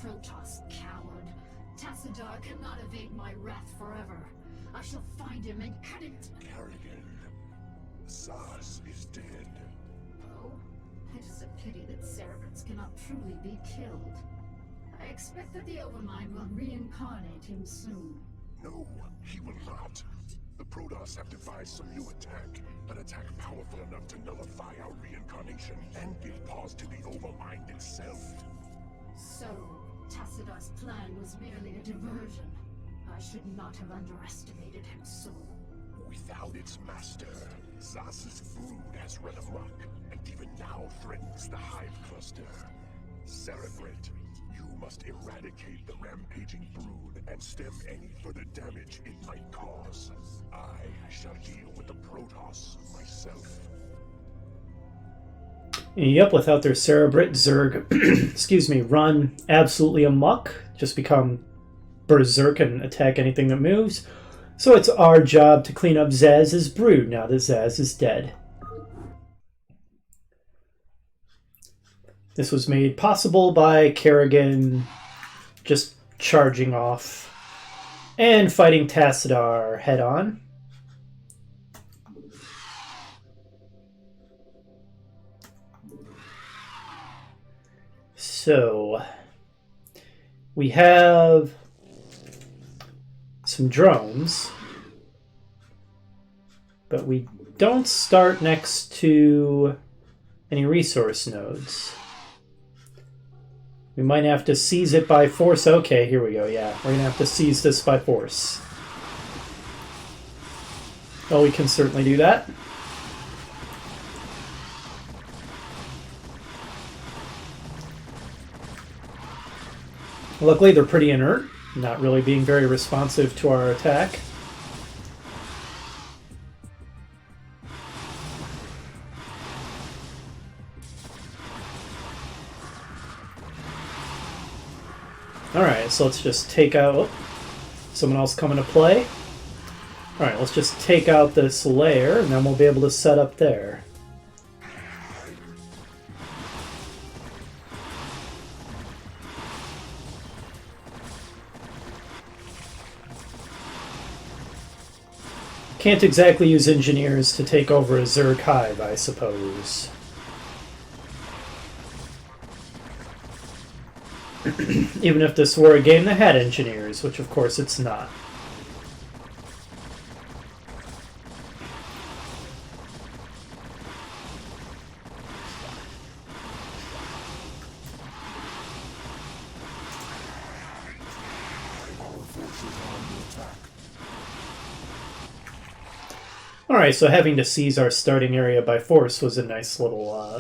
Protoss coward. Tassadar cannot evade my wrath forever. I shall find him and cut it. Kerrigan, Zaz is dead. Oh, it is a pity that Cerebrants cannot truly be killed. I expect that the Overmind will reincarnate him soon. No, he will not. The Protoss have devised some new attack. An attack powerful enough to nullify our reincarnation and give pause to the Overmind itself. So, Tassadar's plan was merely a diversion. I should not have underestimated him so. Without its master, Zaz's brood has run amok, and even now threatens the Hive Cluster. Cerebrate, you must eradicate the rampaging brood and stem any further damage it might cause. I shall deal with the Protoss myself. Yep, without their Cerebrate, Zerg, excuse me, run absolutely amok, just become berserk and attack anything that moves. So it's our job to clean up Zaz's brood now that Zaz is dead. This was made possible by Kerrigan just charging off and fighting Tassadar head-on. So, we have some drones, but we don't start next to any resource nodes. We might have to seize it by force. Okay, here we go. Yeah, we're going to have to seize this by force. Well, we can certainly do that. Luckily, they're pretty inert, not really being very responsive to our attack. Alright, so let's just take out... Oh, someone else coming to play. Alright, let's just take out this layer, and then we'll be able to set up there. Can't exactly use engineers to take over a Zerg hive, I suppose. Even if this were a game that had engineers, which of course it's not. Alright, so having to seize our starting area by force was a nice little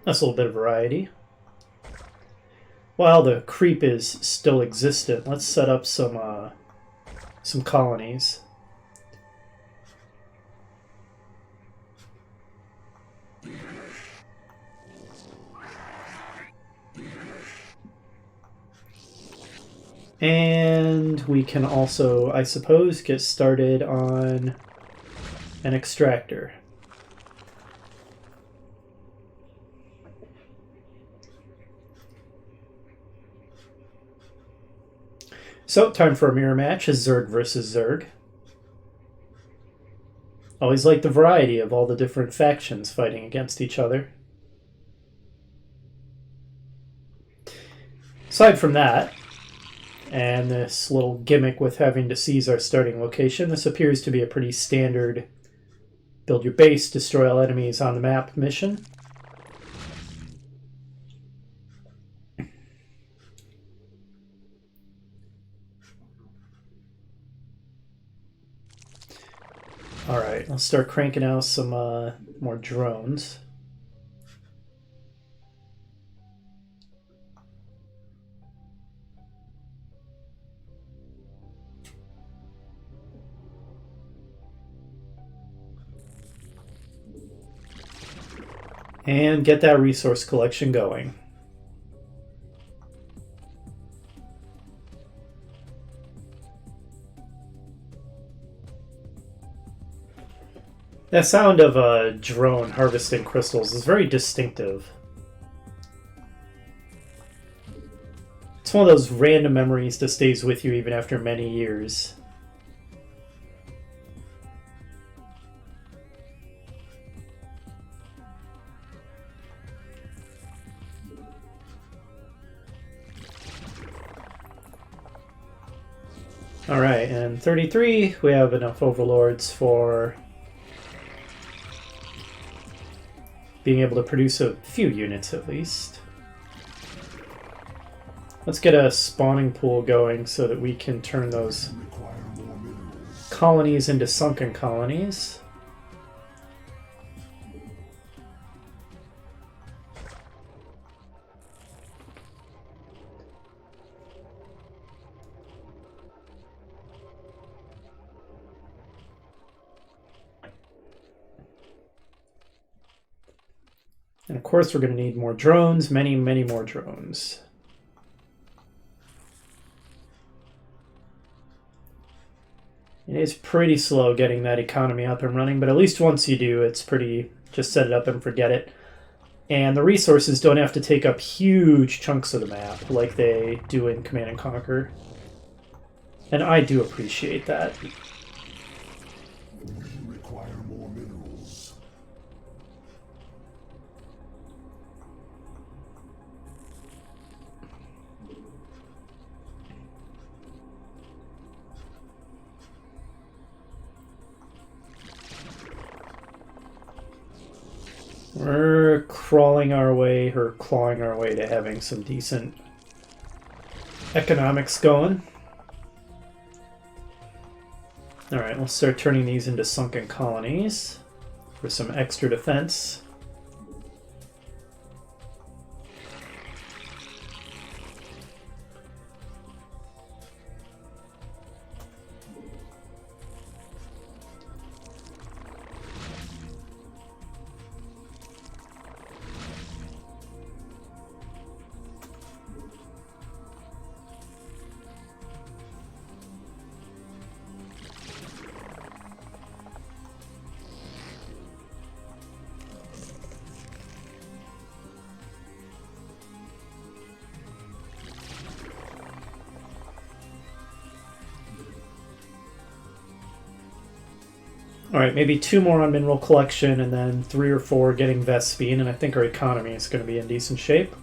bit of variety. While the creep is still existent, let's set up some colonies. And we can also, I suppose, get started on an extractor. So, time for a mirror match, is Zerg versus Zerg. Always like the variety of all the different factions fighting against each other. Aside from that, and this little gimmick with having to seize our starting location, this appears to be a pretty standard build your base, destroy all enemies on the map mission. Alright, let's start cranking out some more drones. And get that resource collection going. That sound of a drone harvesting crystals is very distinctive. It's one of those random memories that stays with you even after many years. Alright, and 33, we have enough overlords for being able to produce a few units at least. Let's get a spawning pool going so that we can turn those colonies into sunken colonies. And of course we're going to need more drones, many, many more drones. It is pretty slow getting that economy up and running, but at least once you do, it's pretty, just set it up and forget it. And the resources don't have to take up huge chunks of the map like they do in Command & Conquer. And I do appreciate that. Require more minerals. We're crawling our way, or clawing our way to having some decent economics going. Alright, we'll start turning these into sunken colonies for some extra defense. Alright, maybe 2 more on mineral collection, and then 3 or 4 getting Vespine, and I think our economy is going to be in decent shape.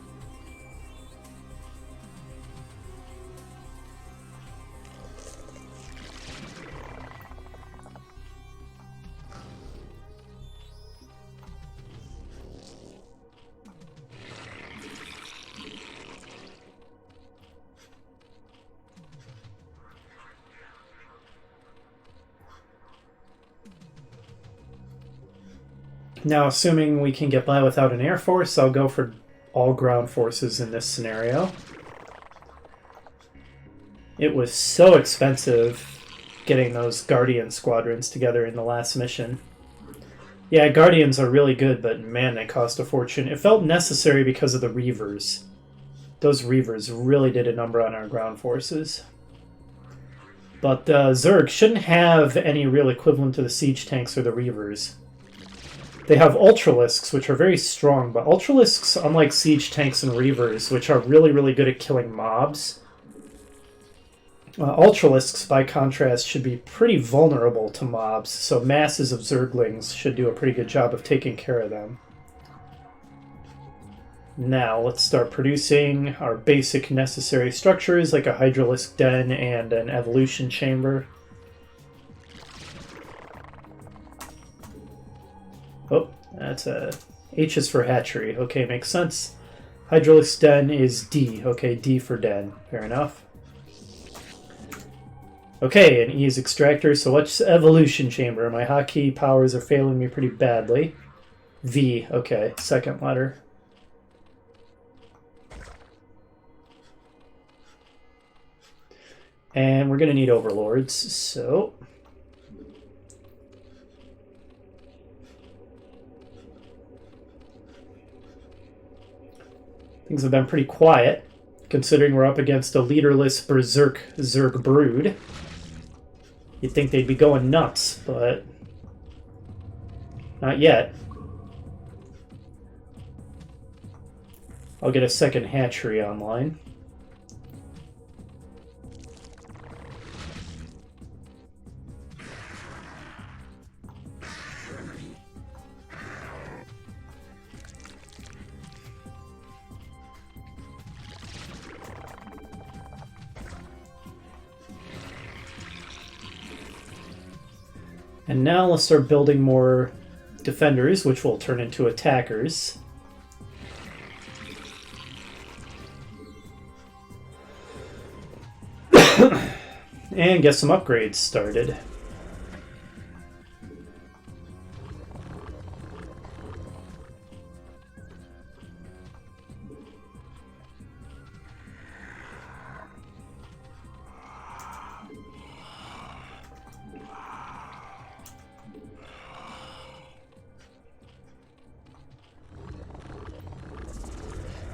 Now, assuming we can get by without an air force, I'll go for all ground forces in this scenario. It was so expensive getting those Guardian squadrons together in the last mission. Yeah, Guardians are really good, but man, they cost a fortune. It felt necessary because of the Reavers. Those Reavers really did a number on our ground forces. But Zerg shouldn't have any real equivalent to the siege tanks or the Reavers. They have Ultralisks, which are very strong, but Ultralisks, unlike siege tanks and Reavers, which are really, really good at killing mobs, Ultralisks, by contrast, should be pretty vulnerable to mobs, so masses of Zerglings should do a pretty good job of taking care of them. Now, let's start producing our basic necessary structures, like a Hydralisk Den and an Evolution Chamber. Oh, that's a H is for hatchery. Okay, makes sense. Hydraulics Den is D. Okay, D for den. Fair enough. Okay, and E is extractor. So what's evolution chamber? My hotkey powers are failing me pretty badly. V. Okay, second letter. And we're going to need overlords, so... Things have been pretty quiet, considering we're up against a leaderless berserk Zerg brood. You'd think they'd be going nuts, but not yet. I'll get a second hatchery online. And now let's start building more defenders, which will turn into attackers. And get some upgrades started.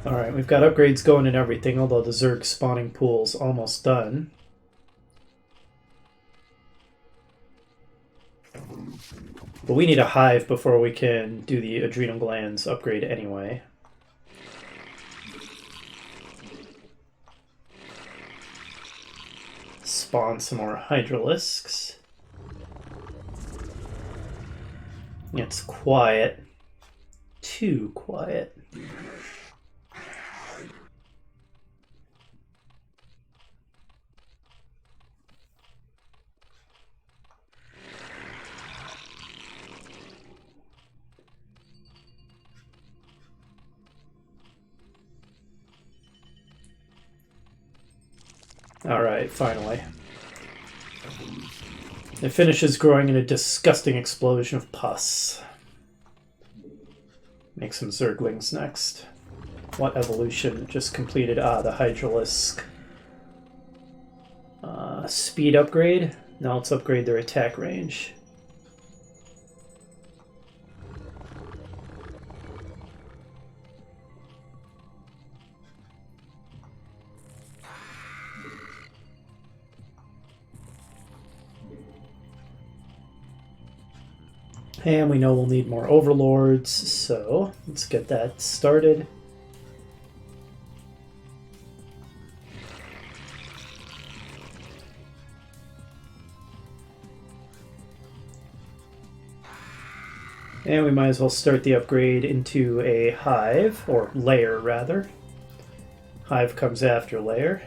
Alright, we've got upgrades going and everything, although the Zerg spawning pool's almost done. But we need a hive before we can do the adrenal glands upgrade anyway. Spawn some more hydralisks. It's quiet. Too quiet. Alright, finally. It finishes growing in a disgusting explosion of pus. Make some Zerglings next. What evolution just completed? Ah, the Hydralisk. Speed upgrade? Now let's upgrade their attack range. And we know we'll need more overlords, so let's get that started. And we might as well start the upgrade into a hive, or lair rather. Hive comes after lair.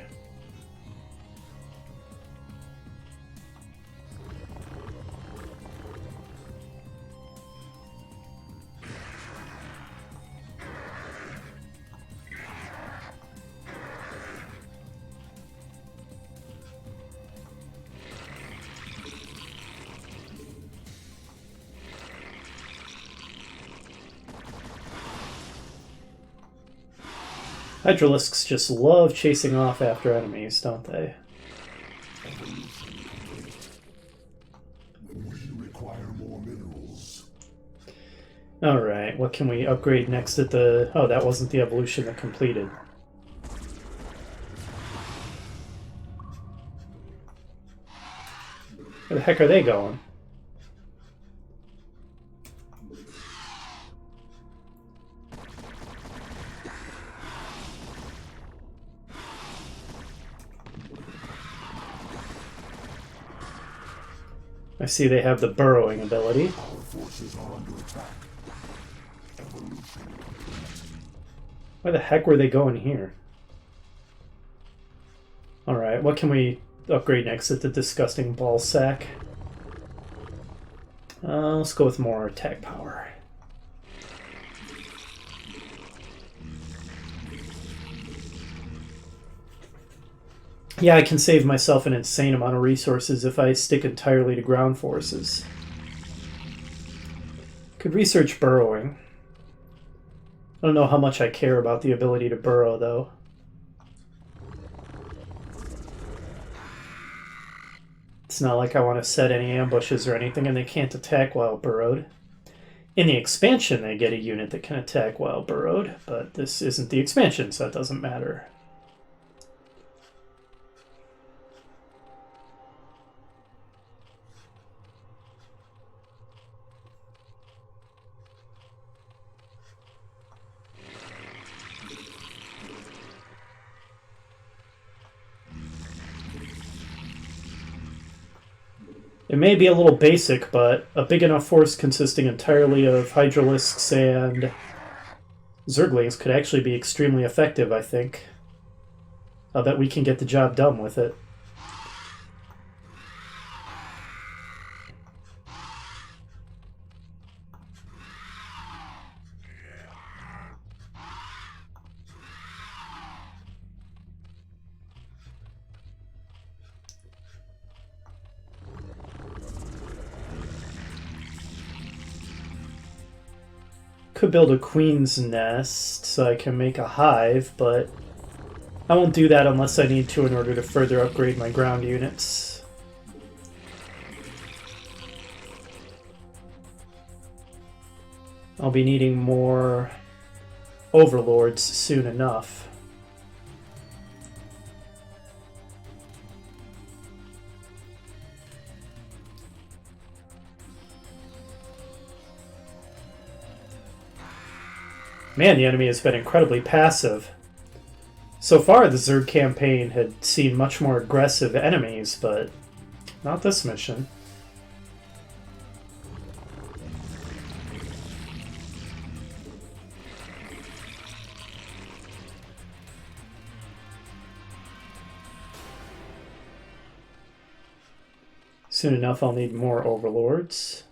Hydralisks just love chasing off after enemies, don't they? We require more minerals. Alright, what can we upgrade next at the... Oh, that wasn't the evolution that completed. Where the heck are they going? I see they have the burrowing ability. Our forces are under attack. Why the heck were they going here? Alright, what can we upgrade next at the disgusting ball sack? Let's go with more attack power. Yeah, I can save myself an insane amount of resources if I stick entirely to ground forces. Could research burrowing. I don't know how much I care about the ability to burrow, though. It's not like I want to set any ambushes or anything, and they can't attack while burrowed. In the expansion, they get a unit that can attack while burrowed, but this isn't the expansion, so it doesn't matter. It may be a little basic, but a big enough force consisting entirely of Hydralisks and Zerglings could actually be extremely effective, I think. I'll bet we can get the job done with it. could build a queen's nest so I can make a hive, but I won't do that unless I need to in order to further upgrade my ground units. I'll be needing more overlords soon enough. Man, the enemy has been incredibly passive. So far, the Zerg campaign had seen much more aggressive enemies, but not this mission. Soon enough, I'll need more overlords.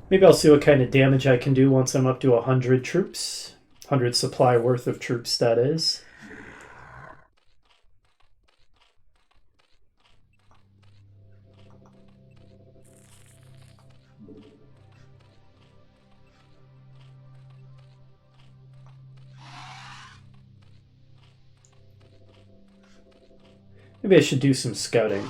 Maybe I'll see what kind of damage I can do once I'm up to 100 troops. 100 supply worth of troops, that is. Maybe I should do some scouting.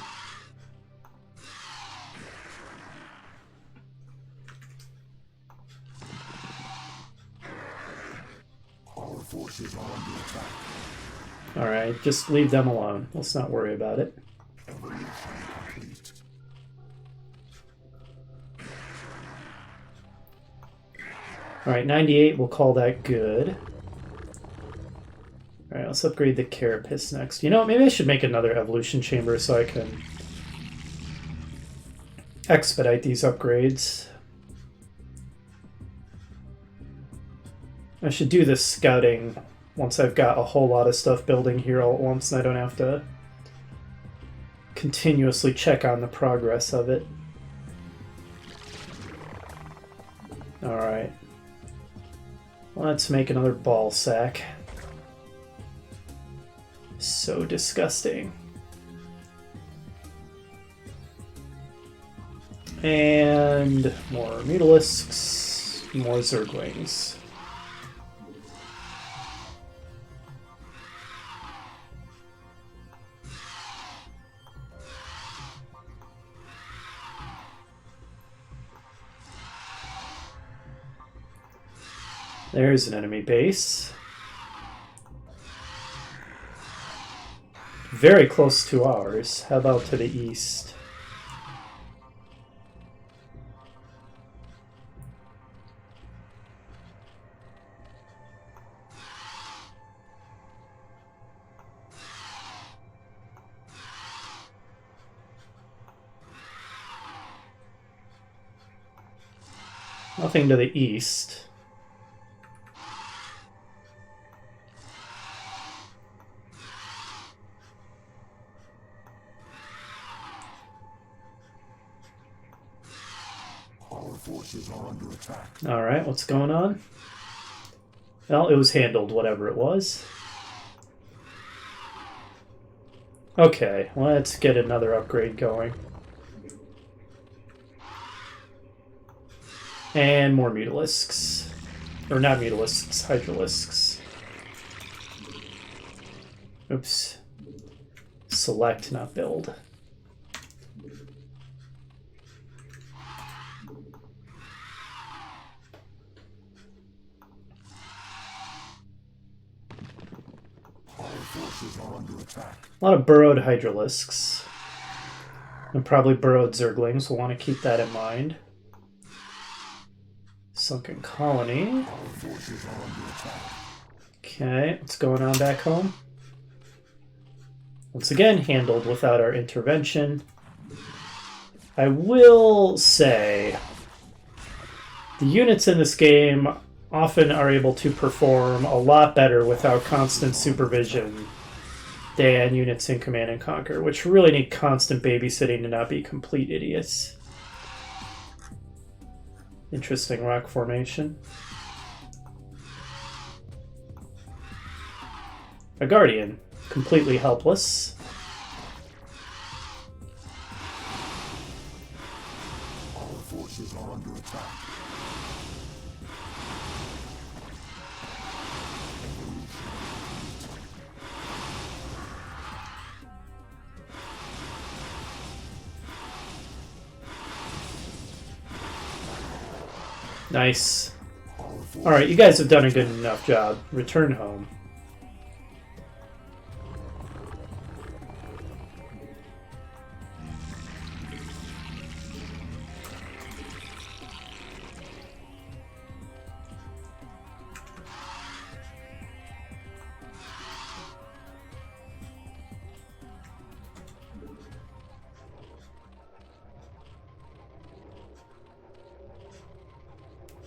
Alright, just leave them alone. Let's not worry about it. Alright, 98, we'll call that good. Alright, let's upgrade the Carapace next. You know, maybe I should make another evolution chamber so I can expedite these upgrades. I should do this scouting once I've got a whole lot of stuff building here all at once and I don't have to continuously check on the progress of it. Alright. Let's make another ball sack. So disgusting. And more mutalisks, more zerglings. There's an enemy base. Very close to ours. How about to the east? Nothing to the east. Alright, what's going on? Well, it was handled, whatever it was. Okay, let's get another upgrade going. And more mutalisks. Or not mutalisks, hydralisks. Oops. Select, not build. A lot of burrowed hydralisks. And probably burrowed zerglings. We'll want to keep that in mind. Sunken colony. Okay, what's going on back home? Once again, handled without our intervention. I will say, the units in this game often are able to perform a lot better without constant supervision than units in Command & Conquer, which really need constant babysitting to not be complete idiots. Interesting rock formation. A Guardian, completely helpless. forces are under attack. Nice. Alright, you guys have done a good enough job. Return home.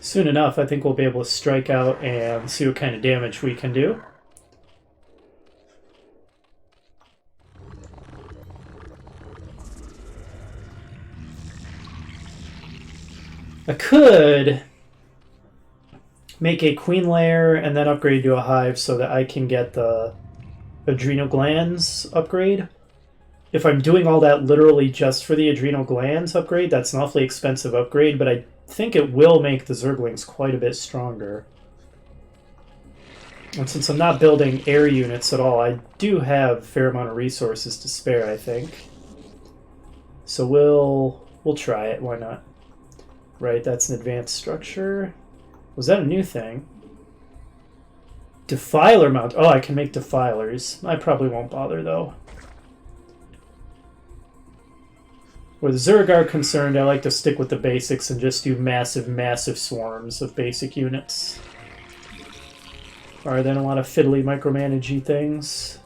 Soon enough, I think we'll be able to strike out and see what kind of damage we can do. I could make a queen layer and then upgrade to a hive so that I can get the adrenal glands upgrade. If I'm doing all that literally just for the adrenal glands upgrade, that's an awfully expensive upgrade, but I think it will make the Zerglings quite a bit stronger. And since I'm not building air units at all, I do have a fair amount of resources to spare, I think. So we'll try it, why not? Right, that's an advanced structure. Was that a new thing? Defiler mount. Oh, I can make defilers. I probably won't bother, though. Where the Zerg are concerned, I like to stick with the basics and just do massive, massive swarms of basic units. Alright, then a lot of fiddly micromanagey things.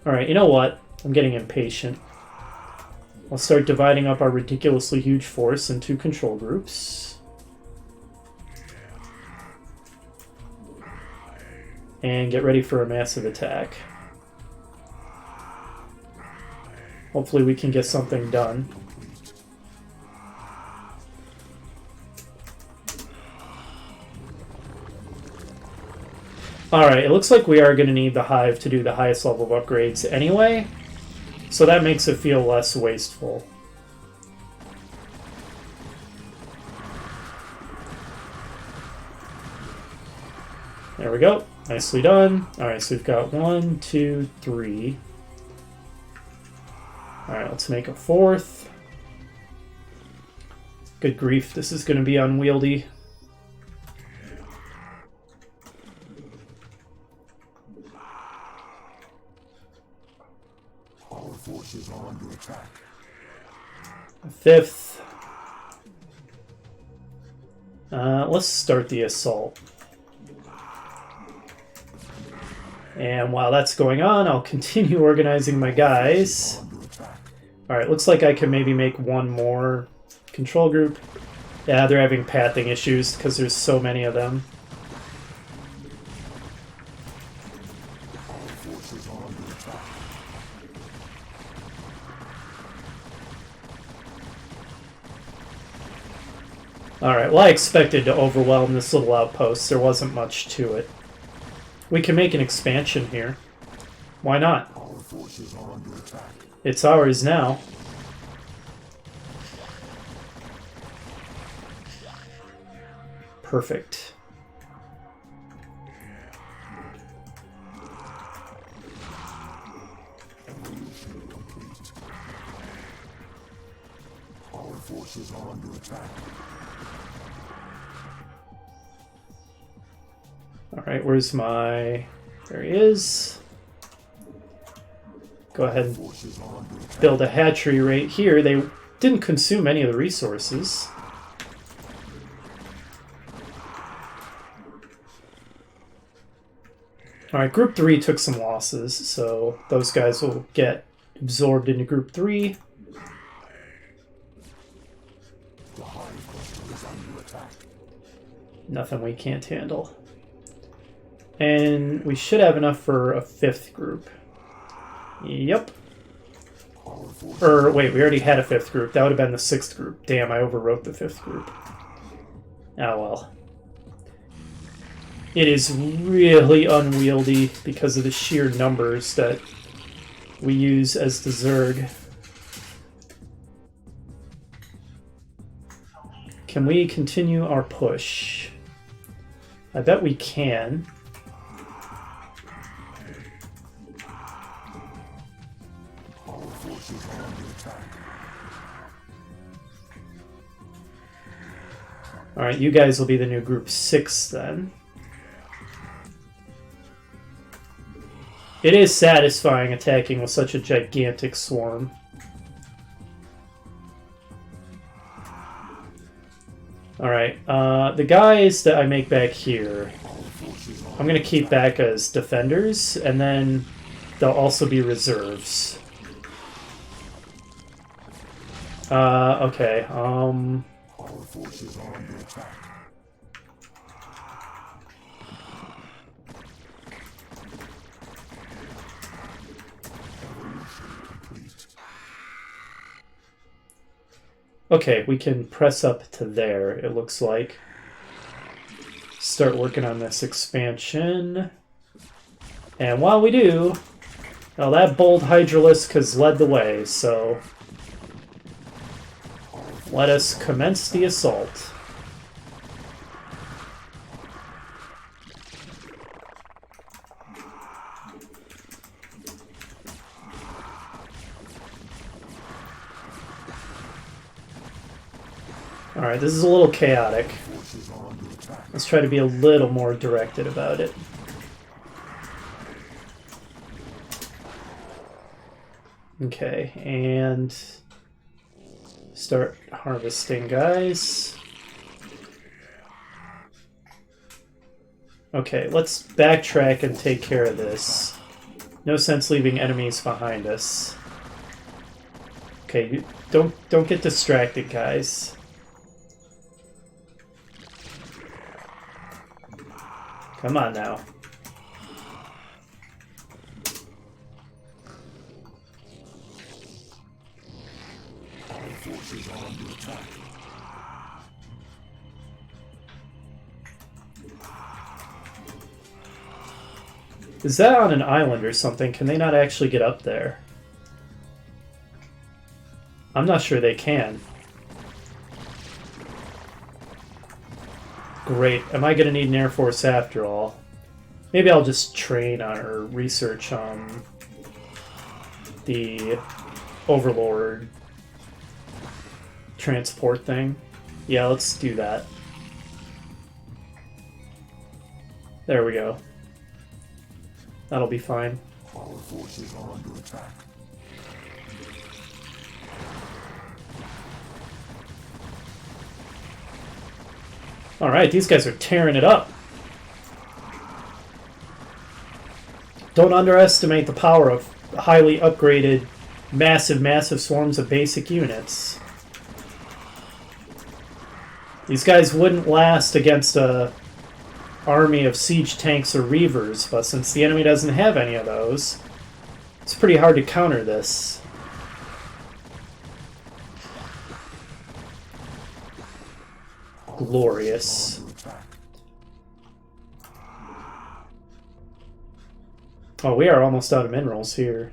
Alright, you know what? I'm getting impatient. I'll start dividing up our ridiculously huge force into control groups. And get ready for a massive attack. Hopefully we can get something done. Alright, it looks like we are going to need the hive to do the highest level of upgrades anyway, so that makes it feel less wasteful. There we go. Nicely done. Alright, so we've got 1, 2, 3. Alright, let's make a fourth. Good grief, this is going to be unwieldy. Our forces are under attack. A fifth. Let's start the assault. And while that's going on, I'll continue organizing my guys. Alright, looks like I can maybe make one more control group. Yeah, they're having pathing issues because there's so many of them. Alright, well I expected to overwhelm this little outpost. There wasn't much to it. We can make an expansion here. Why not? Our forces are under attack. It's ours now. Perfect. Our forces are under attack. Alright, where's my... There he is. Go ahead and build a hatchery right here. They didn't consume any of the resources. Alright, Group 3 took some losses, so those guys will get absorbed into Group 3. Nothing we can't handle. And we should have enough for a fifth group. Yep. Or, wait, we already had a fifth group. That would have been the sixth group. Damn, I overwrote the fifth group. Ah, well. It is really unwieldy because of the sheer numbers that we use as the Zerg. Can we continue our push? I bet we can. Alright, you guys will be the new group 6 then. It is satisfying attacking with such a gigantic swarm. Alright, the guys that I make back here, I'm going to keep back as defenders, and then they'll also be reserves. Okay, okay, we can press up to there, it looks like. Start working on this expansion. And while we do, well, that bold Hydralisk has led the way, so let us commence the assault. Alright, this is a little chaotic. Let's try to be a little more directed about it. Okay, and start harvesting, guys. Okay, let's backtrack and take care of this. No sense leaving enemies behind us. Okay, don't get distracted, guys. Come on now. Is that on an island or something? Can they not actually get up there? I'm not sure they can. Great. Am I going to need an Air Force after all? Maybe I'll just train on or research on the Overlord transport thing. Yeah, let's do that. There we go. That'll be fine. Our forces are under attack. Alright, these guys are tearing it up. Don't underestimate the power of highly upgraded, massive swarms of basic units. These guys wouldn't last against a army of siege tanks or reavers, but since the enemy doesn't have any of those, it's pretty hard to counter this. Glorious. Oh, we are almost out of minerals here.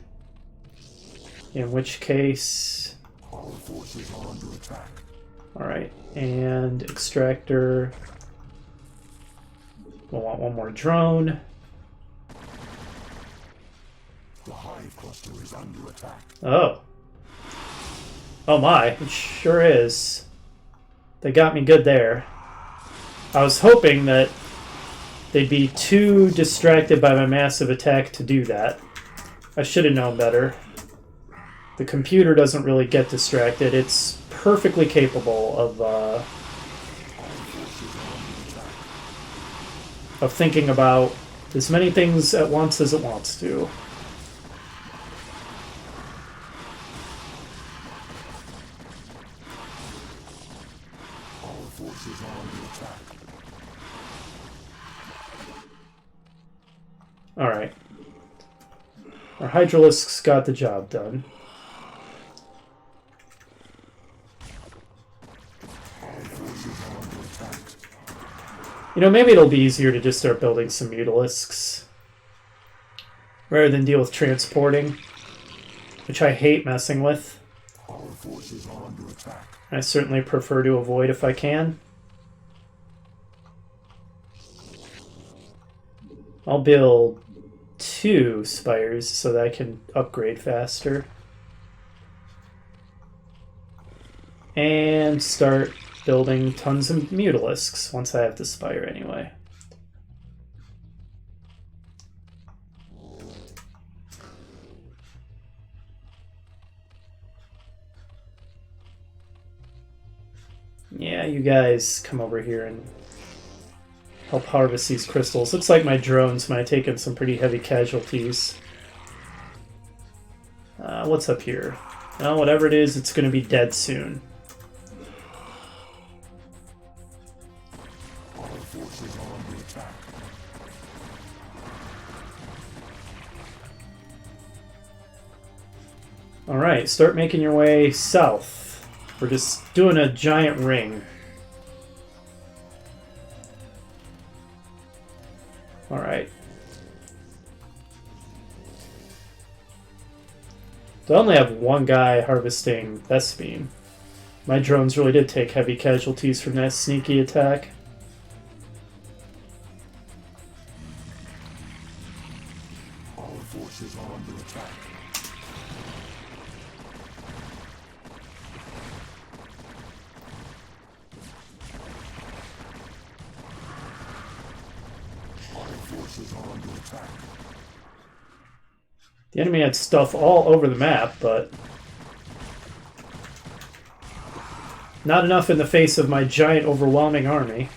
In which case... Alright, and extractor... We'll want one more drone. The hive cluster is under attack. Oh. Oh my, it sure is. They got me good there. I was hoping that they'd be too distracted by my massive attack to do that. I should have known better. The computer doesn't really get distracted. It's perfectly capable of thinking about as many things at once as it wants to. Alright. Our Hydralisks got the job done. You know, maybe it'll be easier to just start building some Mutalisks rather than deal with transporting. which I hate messing with. Our forces are under attack. I certainly prefer to avoid if I can. I'll build 2 spires so that I can upgrade faster. And start building tons of mutalisks once I have the spire anyway. Yeah, you guys come over here and help harvest these crystals. Looks like my drones might have taken some pretty heavy casualties. What's up here? Well, whatever it is, it's going to be dead soon. Our forces are under attack. Alright, start making your way south. We're just doing a giant ring. Alright. So I only have one guy harvesting Vespine. My drones really did take heavy casualties from that sneaky attack. Our forces are under attack. Our forces are under attack. The enemy had stuff all over the map, but not enough in the face of my giant, overwhelming army.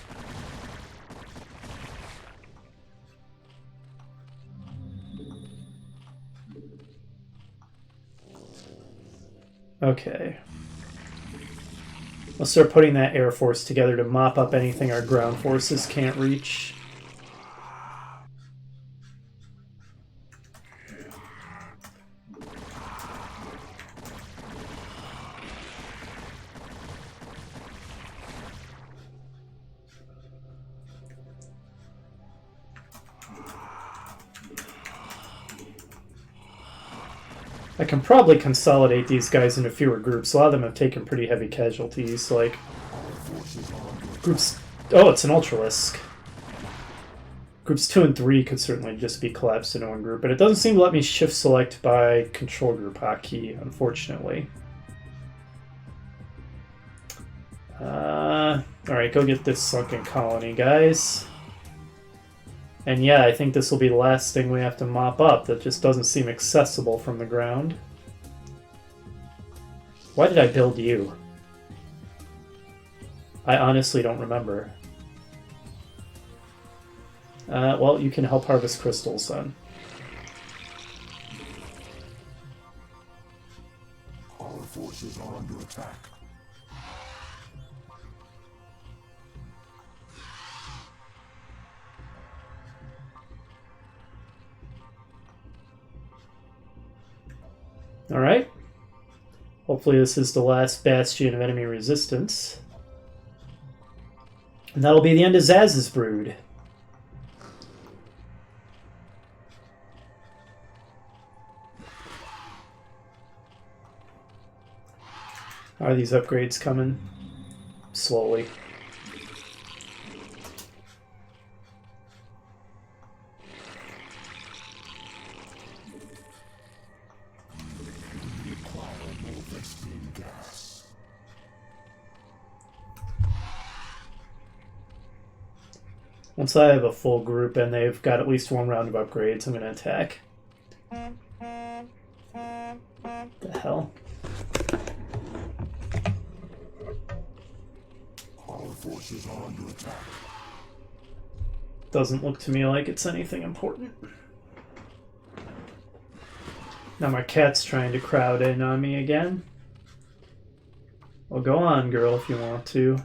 Okay. Let's start putting that air force together to mop up anything our ground forces can't reach. I can probably consolidate these guys into fewer groups. A lot of them have taken pretty heavy casualties, like groups... Oh, it's an Ultralisk. Groups 2 and 3 could certainly just be collapsed into one group, but it doesn't seem to let me shift select by control group hotkey, unfortunately. Alright, go get this sunken colony, guys. And yeah, I think this will be the last thing we have to mop up that just doesn't seem accessible from the ground. Why did I build you? I honestly don't remember. Well, you can help harvest crystals then. Our forces are under attack. Alright. Hopefully this is the last bastion of enemy resistance. And that'll be the end of Zaz's brood. Are these upgrades coming? Slowly. Once I have a full group and they've got at least one round of upgrades, I'm going to attack. The hell? Our forces are under attack. Doesn't look to me like it's anything important. Now my cat's trying to crowd in on me again. Well, go on, girl, if you want to.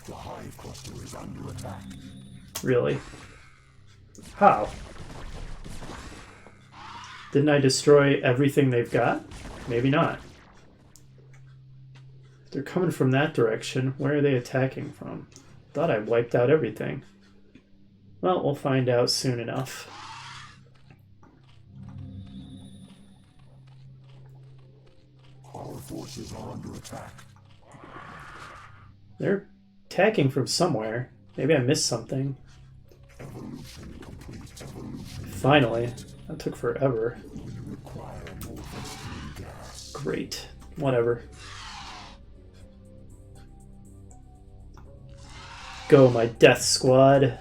The hive cluster is under attack. Really? How? Didn't I destroy everything they've got? Maybe not. If they're coming from that direction, where are they attacking from? Thought I wiped out everything. Well, we'll find out soon enough. forces are under attack. They're attacking from somewhere. Maybe I missed something. Evolution complete. Evolution. Finally. That took forever. We require more fuel gas. Great. Whatever. Go, my death squad.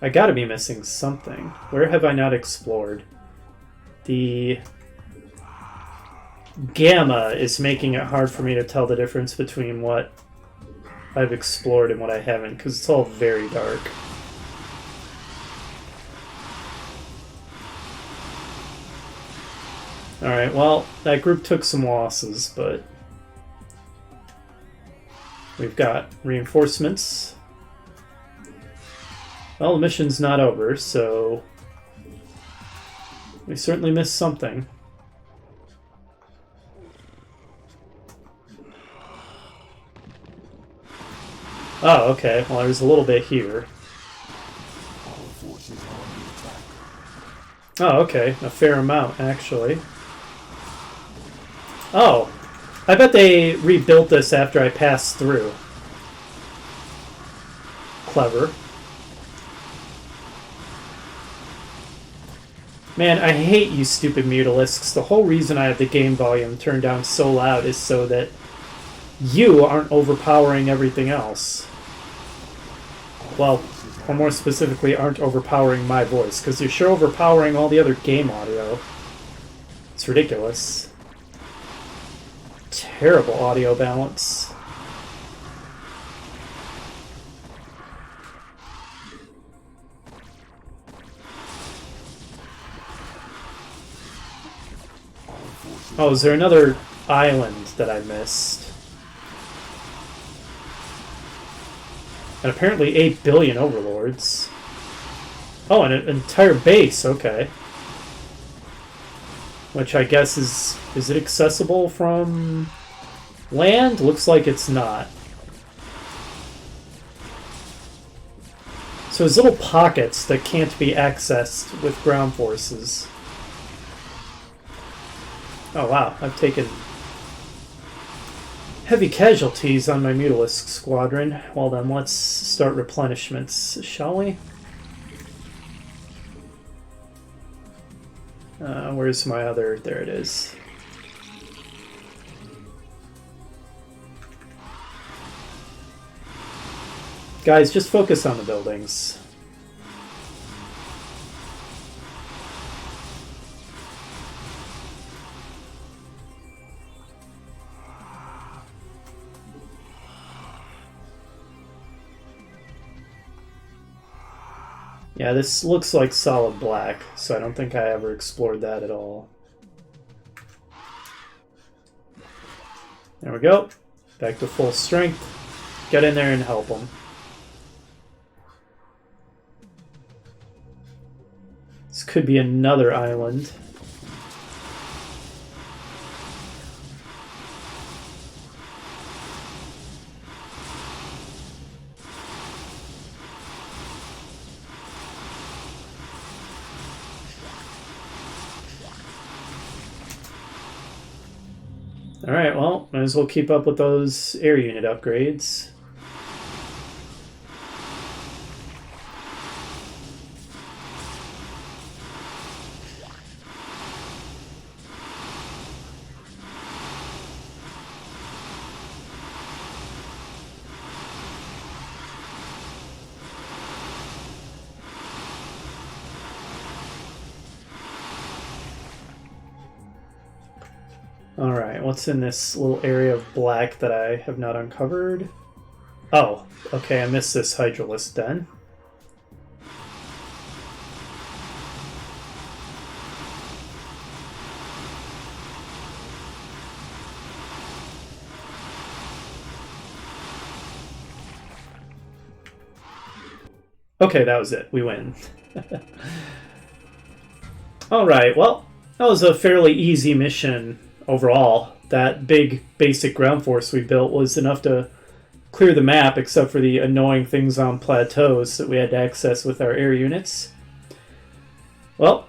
I gotta be missing something. Where have I not explored? The gamma is making it hard for me to tell the difference between what I've explored and what I haven't, because it's all very dark. Alright, well, that group took some losses, but we've got reinforcements. Well, the mission's not over, so we certainly missed something. Oh, okay. Well, there's a little bit here. Oh, okay. A fair amount, actually. Oh, I bet they rebuilt this after I passed through. Clever. Man, I hate you stupid mutalisks. The whole reason I have the game volume turned down so loud is so that you aren't overpowering everything else. Well, or more specifically, aren't overpowering my voice, because you're sure overpowering all the other game audio. It's ridiculous. Terrible audio balance. Oh, is there another island that I missed? And apparently 8 billion overlords. Oh, and an entire base, okay. Which I guess is it accessible from land? Looks like it's not. So there's little pockets that can't be accessed with ground forces. Oh wow, I've taken heavy casualties on my Mutalisk squadron. Well then, let's start replenishments, shall we? Where's my other... There it is. Guys, just focus on the buildings. Yeah, this looks like solid black, so I don't think I ever explored that at all. There we go. Back to full strength. Get in there and help them. This could be another island. Alright, well, might as well keep up with those air unit upgrades. Alright, what's in this little area of black that I have not uncovered? Oh, okay, I missed this Hydralisk den. Okay, that was it. We win. Alright, well, that was a fairly easy mission overall. That big basic ground force we built was enough to clear the map, except for the annoying things on plateaus that we had to access with our air units. Well,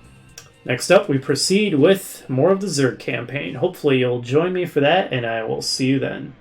next up we proceed with more of the Zerg campaign. Hopefully you'll join me for that, and I will see you then.